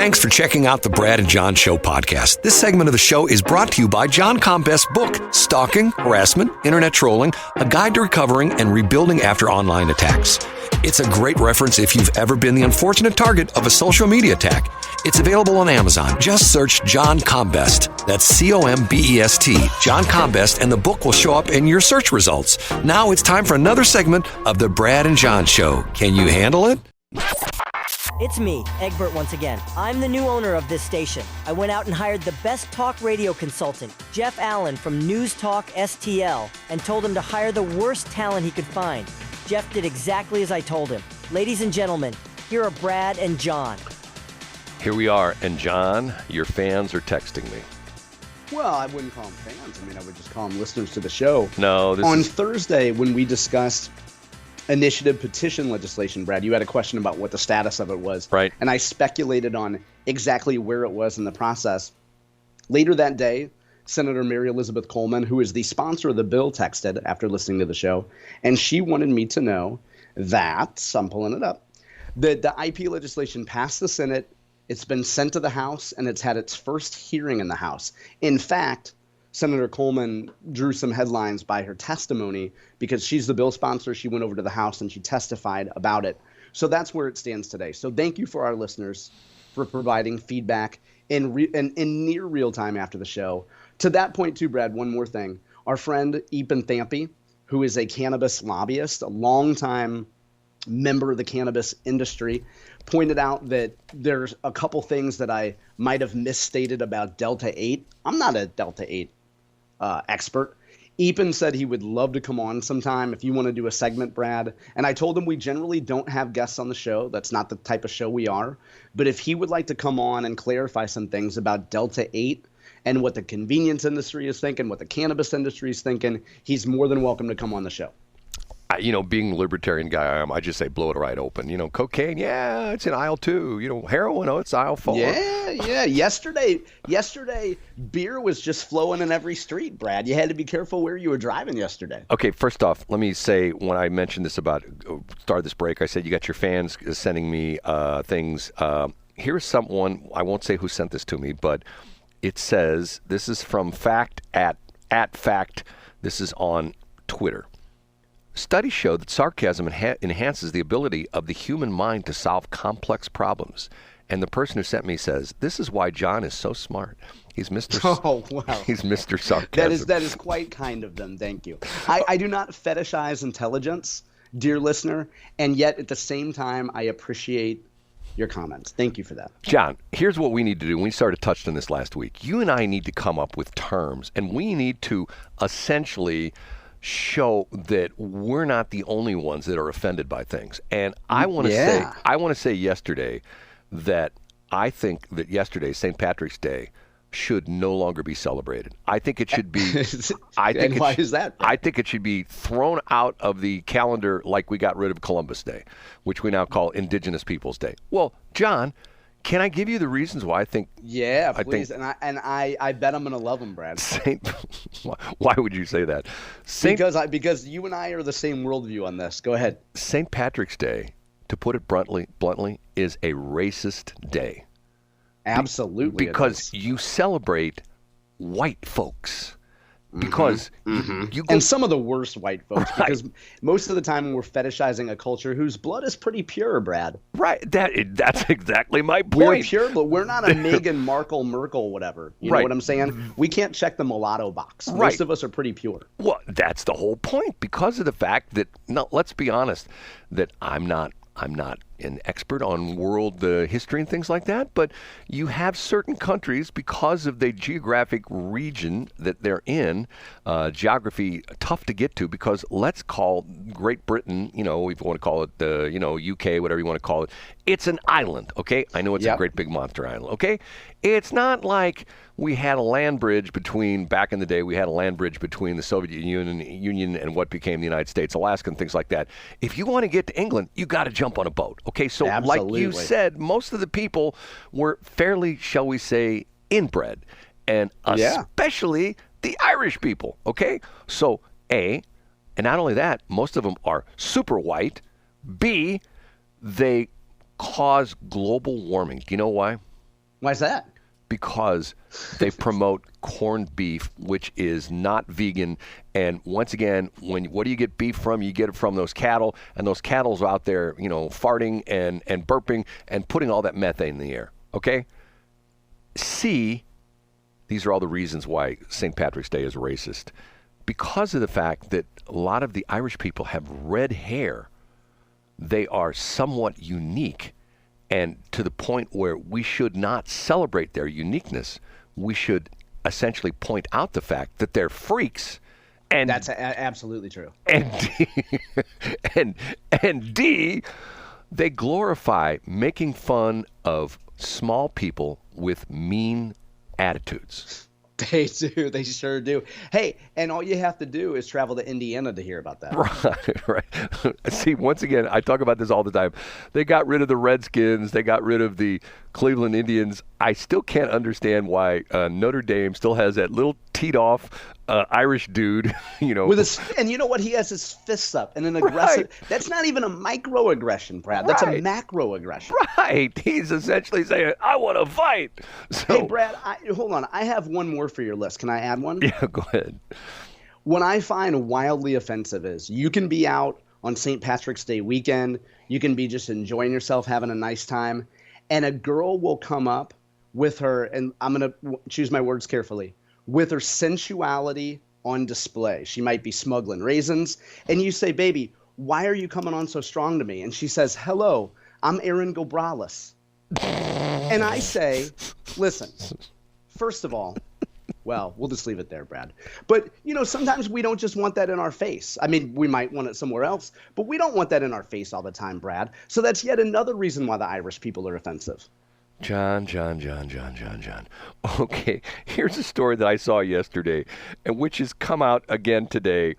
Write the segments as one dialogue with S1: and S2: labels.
S1: Thanks for checking out the Brad and John Show podcast. This segment of the show is brought to you by John Combest's book, Stalking, Harassment, Internet Trolling, A Guide to Recovering and Rebuilding After Online Attacks. It's a great reference if you've ever been the unfortunate target of a social media attack. It's available on Amazon. Just search John Combest. That's C-O-M-B-E-S-T, John Combest, and the book will show up in your search results. Now it's time for another segment of the Brad and John Show. Can you handle it?
S2: It's me, Egbert, once again. I'm the new owner of this station. I went out and hired the best talk radio consultant, Jeff Allen from News Talk STL, and told him to hire the worst talent he could find. Jeff did exactly as I told him. Ladies and gentlemen, here are Brad and John.
S3: Here we are, and John, your fans are texting me.
S4: Well, I wouldn't call them fans. I mean, I would just call them listeners to the show.
S3: No,
S4: On Thursday, when we discussed initiative petition legislation, Brad, you had a question about what the status of it was.
S3: Right.
S4: And I speculated on exactly where it was in the process. Later that day, Senator Mary Elizabeth Coleman, who is the sponsor of the bill, texted after listening to the show, and she wanted me to know that, I'm pulling it up, that the IP legislation passed the Senate, it's been sent to the House, and it's had its first hearing in the House. In fact, Senator Coleman drew some headlines by her testimony because she's the bill sponsor. She went over to the House and she testified about it. So that's where it stands today. So thank you for our listeners for providing feedback in near real time after the show. To that point too, Brad, one more thing. Our friend Epen Thampy, who is a cannabis lobbyist, a longtime member of the cannabis industry, pointed out that there's a couple things that I might have misstated about Delta 8. I'm not a Delta 8 expert. Epen said he would love to come on sometime if you want to do a segment, Brad. And I told him we generally don't have guests on the show. That's not the type of show we are. But if he would like to come on and clarify some things about Delta 8 and what the convenience industry is thinking, what the cannabis industry is thinking, he's more than welcome to come on the show.
S3: Being the libertarian guy I am, I just say blow it right open. Cocaine, yeah, it's in aisle 2. Heroin, it's aisle 4.
S4: Yeah. Yesterday, beer was just flowing in every street, Brad. You had to be careful where you were driving yesterday.
S3: Okay, first off, let me say, when I mentioned this about start this break, I said you got your fans sending me things. Here's someone, I won't say who sent this to me, but it says, this is from Fact at Fact. This is on Twitter. Studies show that sarcasm enhances the ability of the human mind to solve complex problems. And the person who sent me says, this is why John is so smart. He's Mr.
S4: Oh, wow.
S3: He's Mr. Sarcasm.
S4: That is quite kind of them. Thank you. I do not fetishize intelligence, dear listener, and yet at the same time, I appreciate your comments. Thank you for that.
S3: John, here's what we need to do. We started touched on this last week. You and I need to come up with terms, and we need to essentially show that we're not the only ones that are offended by things. And I want to say yesterday that I think that yesterday, St. Patrick's Day, should no longer be celebrated. I think it should be.
S4: Why is that?
S3: I think it should be thrown out of the calendar like we got rid of Columbus Day, which we now call Indigenous Peoples Day. Well, John, can I give you the reasons why I think?
S4: Yeah, please. I bet I'm going to love them, Brad.
S3: Why would you say that?
S4: Because you and I are the same worldview on this. Go ahead.
S3: St. Patrick's Day, to put it bluntly, is a racist day.
S4: Absolutely.
S3: Because you celebrate white folks. Because you go,
S4: and some of the worst white folks, because most of the time we're fetishizing a culture whose blood is pretty pure, Brad.
S3: Right. That's exactly my point.
S4: We're pure, but we're not a Meghan Markle, whatever. You know what I'm saying? We can't check the mulatto box. Most of us are pretty pure.
S3: Well, that's the whole point, because of the fact that, let's be honest, that I'm not an expert on world history and things like that, but you have certain countries, because of the geographic region that they're in, geography tough to get to, because let's call Great Britain, if you want to call it UK, whatever you want to call it, it's an island, okay? I know it's a great big monster island, okay? It's not like we had a land bridge back in the day, we had a land bridge between the Soviet Union and what became the United States, Alaska, and things like that. If you want to get to England, you got to jump on a boat, okay? So
S4: Absolutely.
S3: Like you said, most of the people were fairly, shall we say, inbred, and especially the Irish people, okay? So A, and not only that, most of them are super white. B, they cause global warming. Do you know why?
S4: Why's that?
S3: Because they promote corned beef, which is not vegan. And once again, what do you get beef from? You get it from those cattle, and those cattle's out there, farting and burping and putting all that methane in the air. Okay? C, these are all the reasons why St. Patrick's Day is racist. Because of the fact that a lot of the Irish people have red hair, they are somewhat unique. And to the point where we should not celebrate their uniqueness, we should essentially point out the fact that they're freaks. And
S4: that's absolutely true.
S3: And D, they glorify making fun of small people with mean attitudes.
S4: They do. They sure do. Hey, and all you have to do is travel to Indiana to hear about that.
S3: Right. See, once again, I talk about this all the time. They got rid of the Redskins. They got rid of the Cleveland Indians. I still can't understand why Notre Dame still has that little teed-off Irish dude,
S4: With and you know what? He has his fists up and an aggressive. Right. That's not even a microaggression, Brad. That's a macroaggression.
S3: Right. He's essentially saying, I want to fight. So,
S4: hey, Brad, hold on. I have one more for your list. Can I add one?
S3: Yeah, go ahead.
S4: What I find wildly offensive is you can be out on St. Patrick's Day weekend. You can be just enjoying yourself, having a nice time. And a girl will come up with her, and I'm going to choose my words carefully, with her sensuality on display. She might be smuggling raisins. And you say, baby, why are you coming on so strong to me? And she says, hello, I'm Erin Gobralis. And I say, listen, first of all, well, we'll just leave it there, Brad. But, sometimes we don't just want that in our face. I mean, we might want it somewhere else, but we don't want that in our face all the time, Brad. So that's yet another reason why the Irish people are offensive.
S3: John. Okay, here's a story that I saw yesterday, and which has come out again today.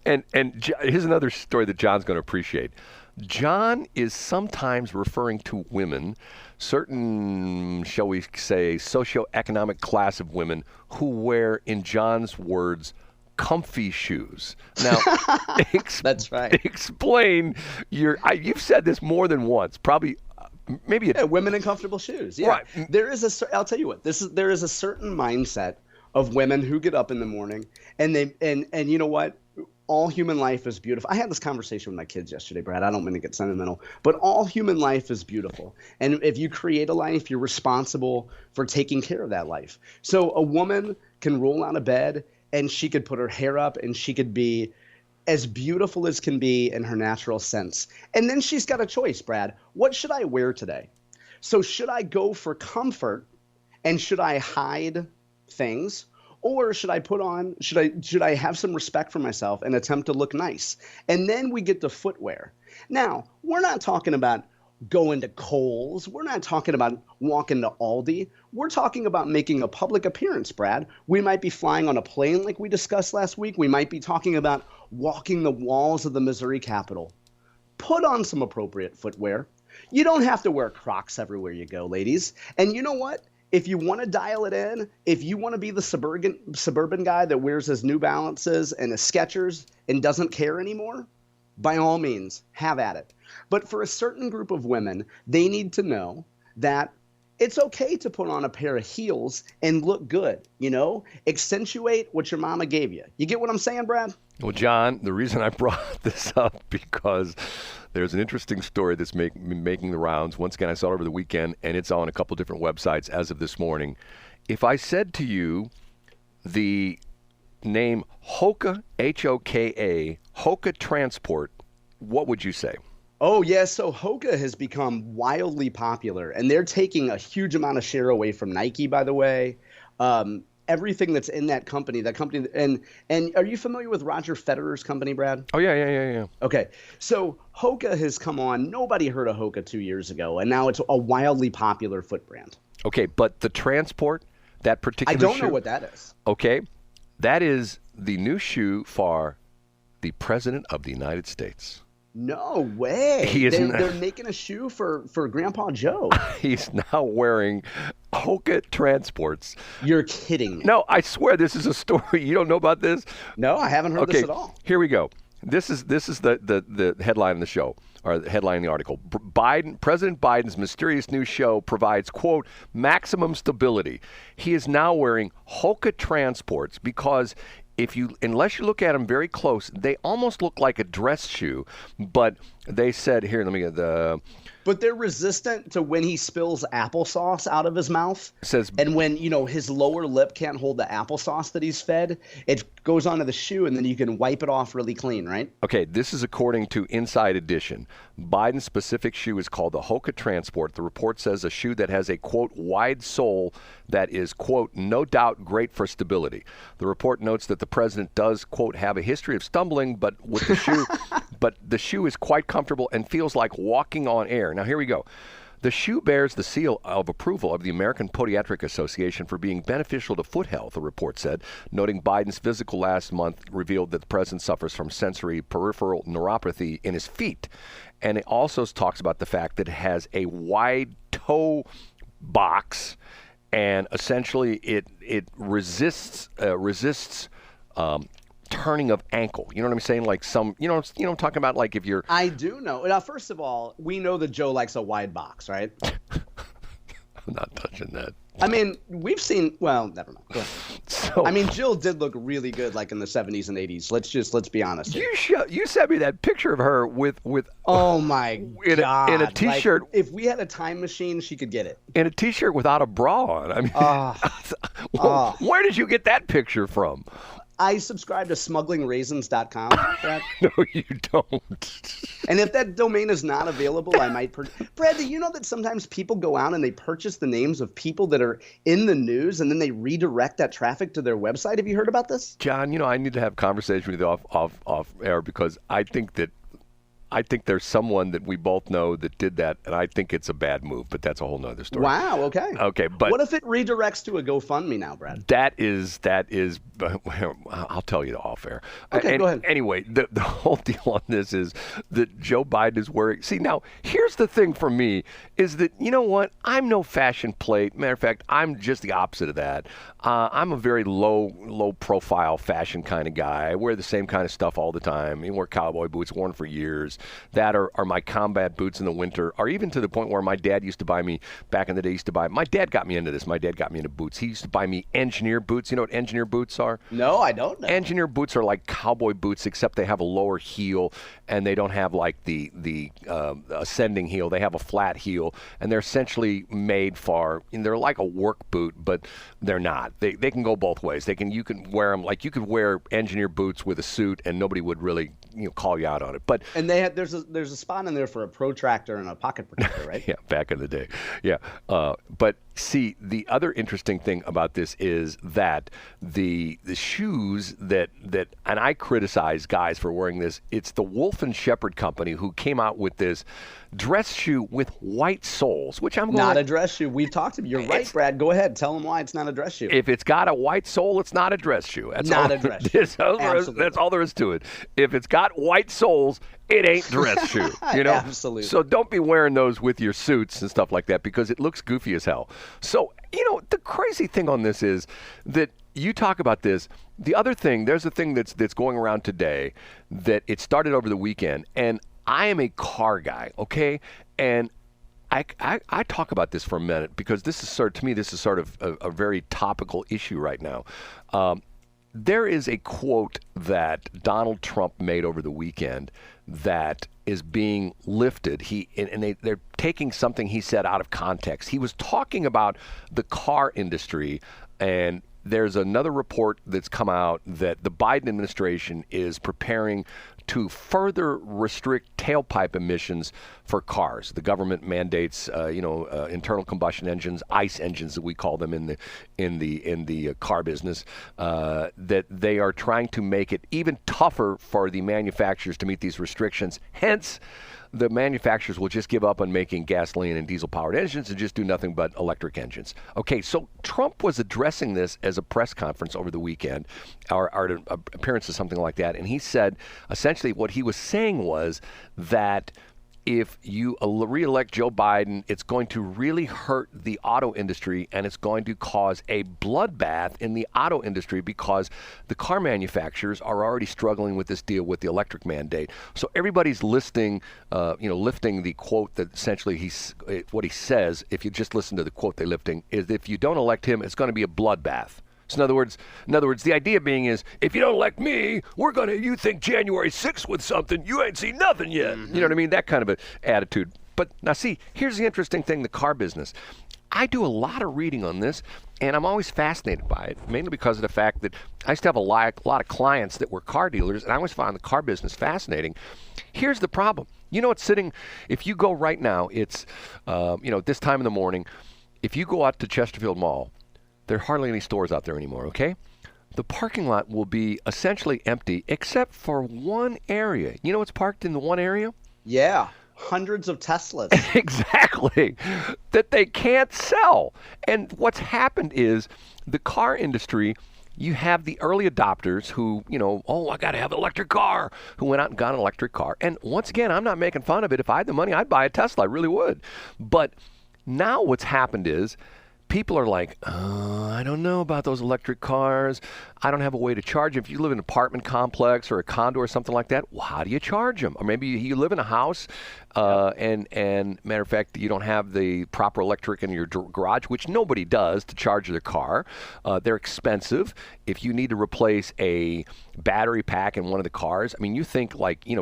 S3: and here's another story that John's going to appreciate. John is sometimes referring to women, certain, shall we say, socioeconomic class of women who wear, in John's words, comfy shoes. Now,
S4: that's right.
S3: Explain you've said this more than once, probably. Maybe
S4: women in comfortable shoes. Yeah,
S3: right.
S4: I'll tell you what. There is a certain mindset of women who get up in the morning and and you know what? All human life is beautiful. I had this conversation with my kids yesterday, Brad. I don't mean to get sentimental, but all human life is beautiful. And if you create a life, you're responsible for taking care of that life. So a woman can roll out of bed and she could put her hair up and she could be as beautiful as can be in her natural sense. And then she's got a choice, Brad. What should I wear today? So should I go for comfort and should I hide things? Or should I have some respect for myself and attempt to look nice? And then we get to footwear. Now, we're not talking about going to Kohl's. We're not talking about walking to Aldi. We're talking about making a public appearance, Brad. We might be flying on a plane like we discussed last week. We might be talking about walking the walls of the Missouri Capitol. Put on some appropriate footwear. You don't have to wear Crocs everywhere you go, ladies. And you know what? If you want to dial it in, if you want to be the suburban guy that wears his New Balances and his Skechers and doesn't care anymore, by all means, have at it. But for a certain group of women, they need to know that it's okay to put on a pair of heels and look good, accentuate what your mama gave you. You get what I'm saying, Brad?
S3: Well, John, the reason I brought this up because there's an interesting story that's making the rounds. Once again, I saw it over the weekend, and it's on a couple different websites as of this morning. If I said to you the name Hoka, Hoka, Hoka Transport, what would you say?
S4: Oh, yeah. So Hoka has become wildly popular, and they're taking a huge amount of share away from Nike, by the way. Everything that's in that company, and are you familiar with Roger Federer's company, Brad?
S3: Oh, yeah.
S4: Okay. So Hoka has come on. Nobody heard of Hoka 2 years ago, and now it's a wildly popular foot brand.
S3: Okay, but the Transport, that particular
S4: shoe. I don't
S3: know
S4: what that is.
S3: Okay. That is the new shoe for the President of the United States.
S4: No way. They're making a shoe for Grandpa Joe.
S3: He's now wearing Hoka Transports.
S4: You're kidding me.
S3: No, I swear this is a story. You don't know about this?
S4: No, I haven't heard this at all.
S3: Here we go. This is the headline of the show. or the headline in the article. President Biden's mysterious new show provides, quote, maximum stability. He is now wearing Hoka transports because unless you look at them very close, they almost look like a dress shoe. But they said, here, let me get the...
S4: But they're resistant to when he spills applesauce out of his mouth. And when, his lower lip can't hold the applesauce that he's fed, it goes onto the shoe and then you can wipe it off really clean, right?
S3: Okay, this is according to Inside Edition. Biden's specific shoe is called the Hoka Transport. The report says a shoe that has a, quote, wide sole that is, quote, no doubt great for stability. The report notes that the president does, quote, have a history of stumbling, but with the shoe, but the shoe is quite comfortable and feels like walking on air. Now, here we go. The shoe bears the seal of approval of the American Podiatric Association for being beneficial to foot health, the report said, noting Biden's physical last month revealed that the president suffers from sensory peripheral neuropathy in his feet. And it also talks about the fact that it has a wide toe box, and essentially it resists turning of ankle. You know what I'm saying? Like I'm talking about, like if you're...
S4: I do know. Now, first of all, we know that Joe likes a wide box, right?
S3: I'm not touching that.
S4: I mean, we've seen... Well, never mind. Go ahead. Jill did look really good, like in the 70s and 80s. Let's be honest here.
S3: You sent me that picture of her with
S4: oh my God.
S3: In a T-shirt.
S4: Like, if we had a time machine, she could get it.
S3: In a T-shirt without a bra on. I mean, where did you get that picture from?
S4: I subscribe to smugglingraisins.com, Brad.
S3: No, you don't.
S4: And if that domain is not available, I might... Brad, do you know that sometimes people go out and they purchase the names of people that are in the news and then they redirect that traffic to their website? Have you heard about this?
S3: John, I need to have a conversation with you off air because I think there's someone that we both know that did that, and I think it's a bad move, but that's a whole nother story.
S4: Wow, okay.
S3: Okay, but...
S4: What if it redirects to a GoFundMe now, Brad?
S3: That is I'll tell you off air.
S4: Okay, go ahead.
S3: Anyway, the whole deal on this is that Joe Biden is wearing... See, now, here's the thing for me, is that, you know what? I'm no fashion plate. Matter of fact, I'm just the opposite of that. I'm a very low-profile fashion kind of guy. I wear the same kind of stuff all the time. I wear cowboy boots, worn for years. That are my combat boots in the winter, or even to the point where my dad used to buy me, back in the day, my dad got me into this. My dad got me into boots. He used to buy me engineer boots. You know what engineer boots are?
S4: No, I don't know.
S3: Engineer boots are like cowboy boots, except they have a lower heel, and they don't have like the ascending heel. They have a flat heel, and they're essentially made they're like a work boot, but they're not. They can go both ways. You can wear them, like you could wear engineer boots with a suit, and nobody would really call you out on it. But
S4: and there's a spot in there for a protractor and a pocket protector, right?
S3: Yeah, back in the day. Yeah. But see, the other interesting thing about this is that the shoes that and I criticize guys for wearing this. It's the Wolf and Shepherd Company who came out with this dress shoe with white soles, which I'm going
S4: not a dress shoe. We've talked to you. You're right, Brad. Go ahead. Tell them why it's not a dress shoe.
S3: If it's got a white sole, it's not a dress shoe. That's
S4: not a dress shoe.
S3: That's all there is to it. If it's got white soles, it ain't dress shoe.
S4: Absolutely.
S3: So don't be wearing those with your suits and stuff like that because it looks goofy as hell. So, the crazy thing on this is that you talk about this. The other thing, there's a thing that's going around today that it started over the weekend, and I am a car guy, okay? And I talk about this for a minute because this is sort of a very topical issue right now. There is a quote that Donald Trump made over the weekend that is being lifted. They're taking something he said out of context. He was talking about the car industry, and there's another report that's come out that the Biden administration is preparing to further restrict tailpipe emissions for cars. The government mandates, internal combustion engines, ICE engines that we call them in the car business, that they are trying to make it even tougher for the manufacturers to meet these restrictions. Hence, the manufacturers will just give up on making gasoline and diesel-powered engines and just do nothing but electric engines. Okay, so Trump was addressing this as a press conference over the weekend, or an appearance or something like that, and he said essentially what he was saying was that if you re-elect Joe Biden, it's going to really hurt the auto industry, and it's going to cause a bloodbath in the auto industry because the car manufacturers are already struggling with this deal with the electric mandate. So everybody's lifting the quote that essentially what he says, if you just listen to the quote they're lifting, is if you don't elect him, it's going to be a bloodbath. So in other words, the idea being is, if you don't elect me, you think January 6th with something, you ain't seen nothing yet. You know what I mean? That kind of an attitude. But now see, here's the interesting thing, the car business. I do a lot of reading on this, and I'm always fascinated by it, mainly because of the fact that I used to have a lot of clients that were car dealers, and I always found the car business fascinating. Here's the problem. You know what's sitting, if you go right now, it's, this time in the morning, if you go out to Chesterfield Mall, there are hardly any stores out there anymore, okay? The parking lot will be essentially empty except for one area. You know what's parked in the one area?
S4: Yeah, hundreds of Teslas.
S3: Exactly. That they can't sell. And what's happened is the car industry, you have the early adopters who, I got to have an electric car, who went out and got an electric car. And once again, I'm not making fun of it. If I had the money, I'd buy a Tesla. I really would. But now what's happened is, people are like, I don't know about those electric cars. I don't have a way to charge them. If you live in an apartment complex or a condo or something like that, well, how do you charge them? Or maybe you live in a house and matter of fact, you don't have the proper electric in your garage, which nobody does, to charge their car. They're expensive. If you need to replace a battery pack in one of the cars, I mean, you think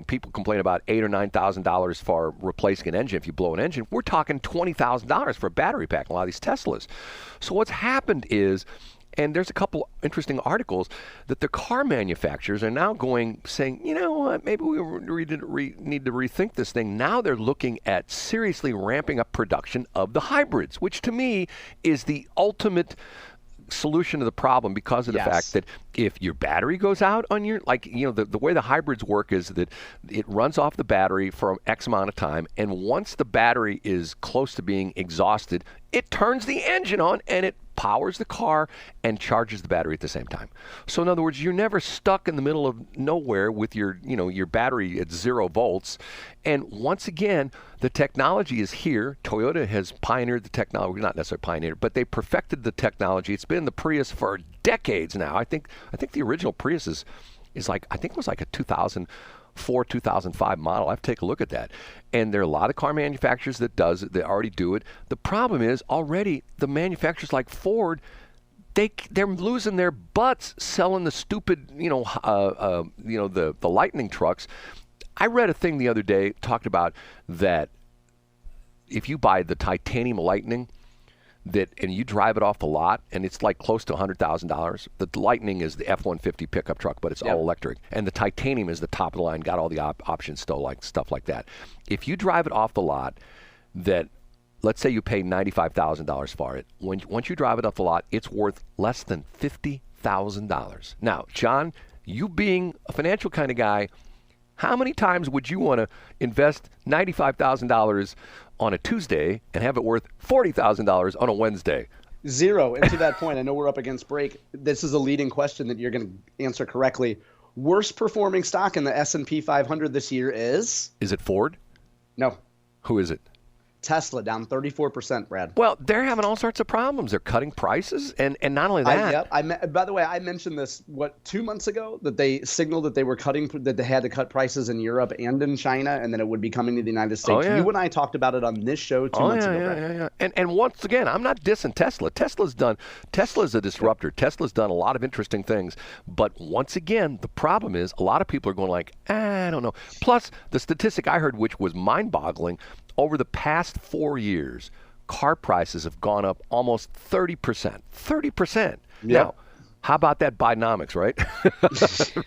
S3: people complain about $8,000 or $9,000 for replacing an engine if you blow an engine. We're talking $20,000 for a battery pack in a lot of these Teslas. So what's happened is, and there's a couple interesting articles that the car manufacturers are now saying, you know what, maybe we need to rethink this thing. Now they're looking at seriously ramping up production of the hybrids, which to me is the ultimate solution to the problem, because of the fact that if your battery goes out on your, the way the hybrids work is that it runs off the battery for X amount of time, and once the battery is close to being exhausted, it turns the engine on and it powers the car and charges the battery at the same time. So in other words, you're never stuck in the middle of nowhere with your battery at 0 volts. And once again, the technology is here. Toyota has pioneered the technology, not necessarily pioneered, but they perfected the technology. It's been the Prius for decades now. I think the original Prius is like, I think it was like a 2004, 2005 model. I have to take a look at that. And there are a lot of car manufacturers that already do it. The problem is already the manufacturers like Ford, they're losing their butts selling the stupid, the Lightning trucks. I read a thing the other day talked about that if you buy the titanium Lightning, and you drive it off the lot, and it's like close to $100,000. The Lightning is the F-150 pickup truck, but it's all electric. And the titanium is the top of the line, got all the options still, like stuff like that. If you drive it off the lot, let's say you pay $95,000 for it. Once you drive it off the lot, it's worth less than $50,000. Now, John, you being a financial kind of guy, how many times would you want to invest $95,000 on a Tuesday and have it worth $40,000 on a Wednesday?
S4: 0. And to that point, I know we're up against break. This is a leading question that you're going to answer correctly. Worst performing stock in the S&P 500 this year is?
S3: Is it Ford?
S4: No.
S3: Who is it?
S4: Tesla, down 34%, Brad.
S3: Well, they're having all sorts of problems. They're cutting prices, and not only that.
S4: By the way, I mentioned this 2 months ago, that they signaled that that they had to cut prices in Europe and in China, and then it would be coming to the United States. Oh, yeah. You and I talked about it on this show 2 months ago.
S3: Yeah. And once again, I'm not dissing Tesla. Tesla's a disruptor. Yep. Tesla's done a lot of interesting things, but once again, the problem is a lot of people are going like, I don't know. Plus, the statistic I heard, which was mind-boggling, over the past 4 years, car prices have gone up almost 30%. 30%. Yeah. Now, how about that Bidenomics, right?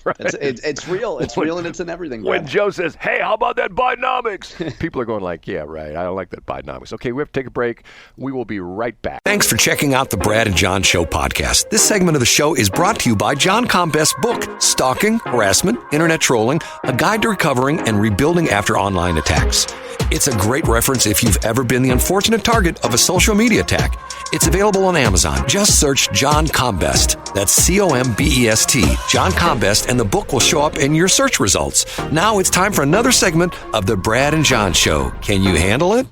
S4: Right. It's real. It's real, and it's in everything. Brad.
S3: When Joe says, hey, how about that Bidenomics? People are going like, yeah, right. I don't like that Bidenomics. Okay, we have to take a break. We will be right back.
S1: Thanks for checking out the Brad and John Show podcast. This segment of the show is brought to you by John Combest's book, Stalking, Harassment, Internet Trolling, A Guide to Recovering and Rebuilding After Online Attacks. It's a great reference if you've ever been the unfortunate target of a social media attack. It's available on Amazon. Just search John Combest. That's Combest. John Combest, and the book will show up in your search results. Now it's time for another segment of the Brad and John Show. Can you handle it?